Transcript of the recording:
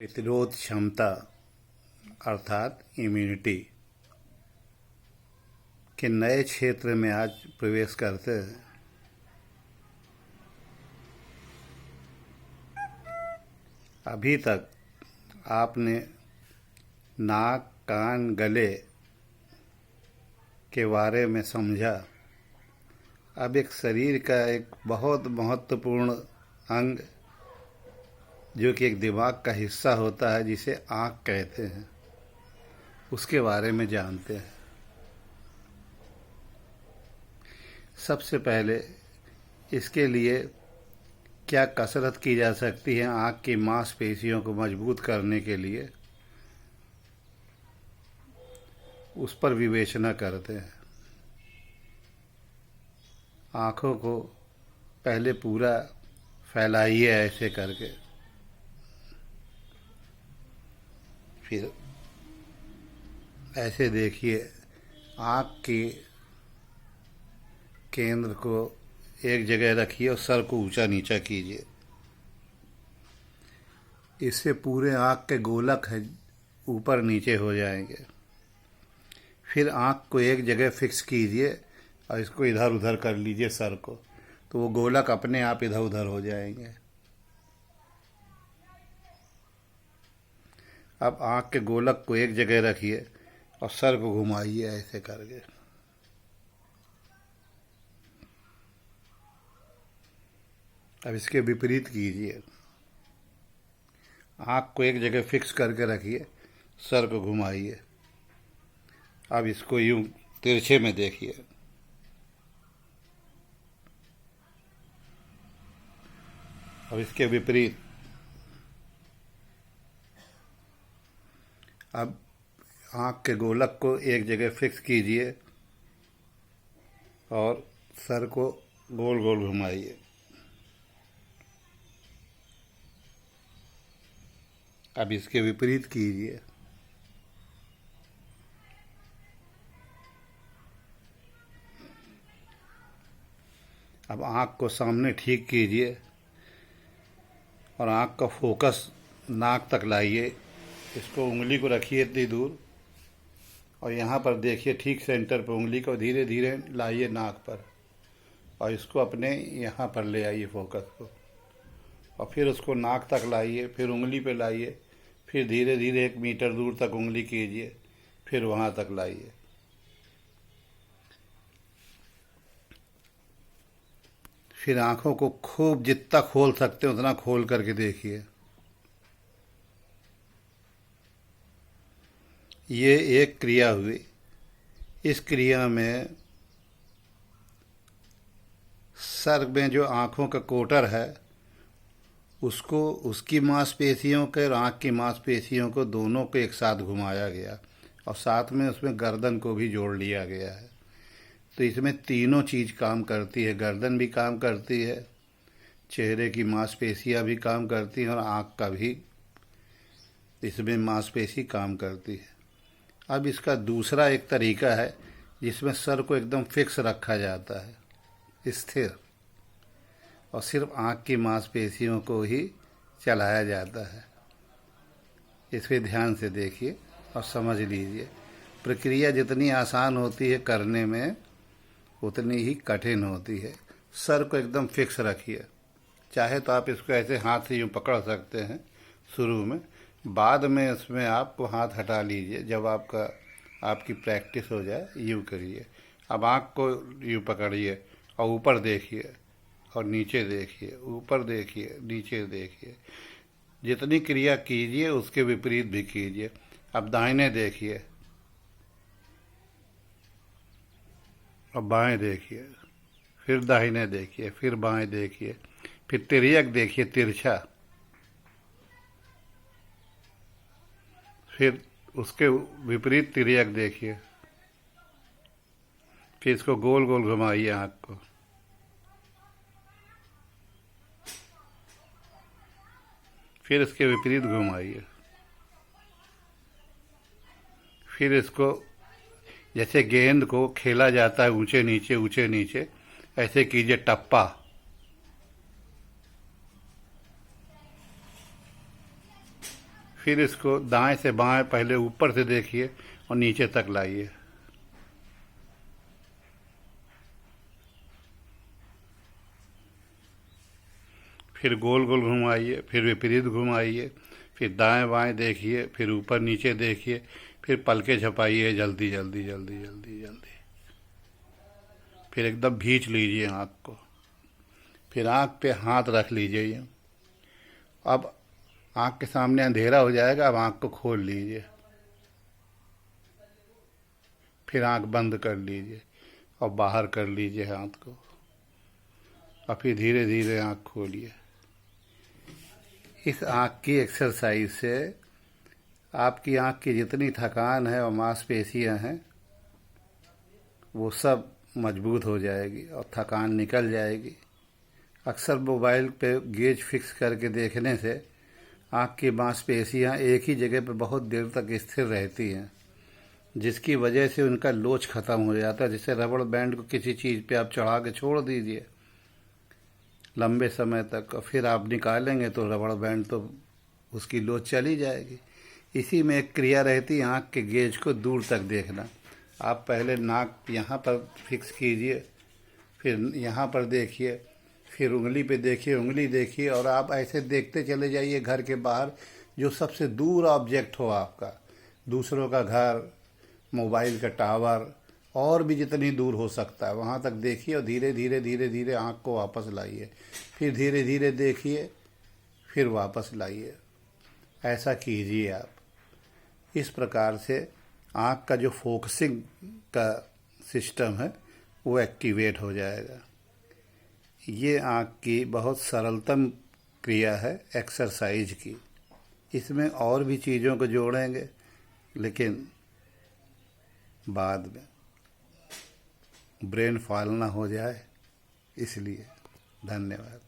प्रतिरोध क्षमता अर्थात इम्यूनिटी के नए क्षेत्र में आज प्रवेश करते हैं। अभी तक आपने नाक, कान, गले के बारे में समझा। अब एक शरीर का एक बहुत महत्वपूर्ण अंग जो कि एक दिमाग का हिस्सा होता है, जिसे आँख कहते हैं, उसके बारे में जानते हैं। सबसे पहले इसके लिए क्या कसरत की जा सकती है आँख की मांसपेशियों को मजबूत करने के लिए, उस पर विवेचना करते हैं। आँखों को पहले पूरा फैलाइए ऐसे करके, फिर ऐसे देखिए। आँख के केंद्र को एक जगह रखिए और सर को ऊंचा नीचा कीजिए। इससे पूरे आँख के गोलक है ऊपर नीचे हो जाएंगे। फिर आँख को एक जगह फिक्स कीजिए और इसको इधर उधर कर लीजिए सर को, तो वो गोलक अपने आप इधर उधर हो जाएंगे। अब आँख के गोलक को एक जगह रखिए और सर को घुमाइए ऐसे करके। अब इसके विपरीत कीजिए। आँख को एक जगह फिक्स करके रखिए, सर को घुमाइए। अब इसको यूं तिरछे में देखिए। अब इसके विपरीत। अब आँख के गोलक को एक जगह फिक्स कीजिए और सर को गोल गोल घुमाइए। अब इसके विपरीत कीजिए। अब आँख को सामने ठीक कीजिए और आँख का फोकस नाक तक लाइए। इसको उंगली को रखिए इतनी दूर और यहाँ पर देखिए, ठीक सेंटर पर उंगली को धीरे धीरे लाइए नाक पर और इसको अपने यहाँ पर ले आइए फोकस को, और फिर उसको नाक तक लाइए, फिर उंगली पे लाइए, फिर धीरे धीरे 1 मीटर दूर तक उंगली कीजिए, फिर वहाँ तक लाइए। फिर आँखों को खूब जितना खोल सकते हैं उतना खोल करके देखिए। ये एक क्रिया हुई। इस क्रिया में सर में जो आँखों का कोटर है उसको, उसकी मांसपेशियों के और आँख की मांसपेशियों को, दोनों को एक साथ घुमाया गया और साथ में उसमें गर्दन को भी जोड़ लिया गया है। तो इसमें तीनों चीज़ काम करती है। गर्दन भी काम करती है, चेहरे की मांसपेशियां भी काम करती हैं और आँख का भी इसमें मांसपेशी काम करती है। अब इसका दूसरा एक तरीका है जिसमें सर को एकदम फिक्स रखा जाता है, स्थिर, और सिर्फ आँख की मांसपेशियों को ही चलाया जाता है। इस पर ध्यान से देखिए और समझ लीजिए। प्रक्रिया जितनी आसान होती है करने में, उतनी ही कठिन होती है। सर को एकदम फिक्स रखिए। चाहे तो आप इसको ऐसे हाथ से यूँ पकड़ सकते हैं शुरू में, बाद में इसमें आप हाथ हटा लीजिए। जब आपकी प्रैक्टिस हो जाए यूँ करिए। अब आँख को यूँ पकड़िए और ऊपर देखिए और नीचे देखिए, ऊपर देखिए, नीचे देखिए। जितनी क्रिया कीजिए उसके विपरीत भी कीजिए। अब दाहिने देखिए और बाएं देखिए, फिर दाहिने देखिए, फिर बाएं देखिए, फिर तिर्यक देखिए, तिरछा, फिर उसके विपरीत तिर्यक देखिए। फिर इसको गोल गोल घुमाइए आँख को। फिर इसके विपरीत घुमाइए। फिर इसको जैसे गेंद को खेला जाता है ऊंचे नीचे, ऐसे कीजिए टप्पा। फिर इसको दाएं से बाएं पहले ऊपर से देखिए और नीचे तक लाइए। फिर गोल गोल घुमाइए, फिर विपरीत घुमाइए, फिर दाएं बाएं देखिए, फिर ऊपर नीचे देखिए, फिर पलके झपाइए जल्दी जल्दी जल्दी जल्दी जल्दी। फिर एकदम भींच लीजिए आँख को। फिर आँख पे हाथ रख लीजिए। अब आँख के सामने अंधेरा हो जाएगा, अब आँख को खोल लीजिए। फिर आँख बंद कर लीजिए और बाहर कर लीजिए हाथ को, और फिर धीरे धीरे आँख खोलिए। इस आँख की एक्सरसाइज से आपकी आँख की जितनी थकान है और मांसपेशियां हैं वो सब मजबूत हो जाएगी और थकान निकल जाएगी। अक्सर मोबाइल पे गेज फिक्स करके देखने से आँख की मांसपेशियां एक ही जगह पर बहुत देर तक स्थिर रहती हैं, जिसकी वजह से उनका लोच ख़त्म हो जाता है। जैसे रबड़ बैंड को किसी चीज़ पे आप चढ़ा के छोड़ दीजिए लंबे समय तक, और फिर आप निकालेंगे तो रबड़ बैंड तो उसकी लोच चली जाएगी। इसी में एक क्रिया रहती है आँख के गेज को दूर तक देखना। आप पहले नाक यहाँ पर फिक्स कीजिए, फिर यहाँ पर देखिए, फिर उंगली पे देखिए, उंगली देखिए, और आप ऐसे देखते चले जाइए घर के बाहर जो सबसे दूर ऑब्जेक्ट हो आपका, दूसरों का घर, मोबाइल का टावर, और भी जितनी दूर हो सकता है वहाँ तक देखिए, और धीरे धीरे धीरे धीरे आँख को वापस लाइए। फिर धीरे धीरे देखिए, फिर वापस लाइए। ऐसा कीजिए आप। इस प्रकार से आँख का जो फोकसिंग का सिस्टम है वो एक्टिवेट हो जाएगा। ये आँख की बहुत सरलतम क्रिया है एक्सरसाइज की। इसमें और भी चीज़ों को जोड़ेंगे लेकिन बाद में ब्रेन फॉल ना हो जाए, इसलिए। धन्यवाद।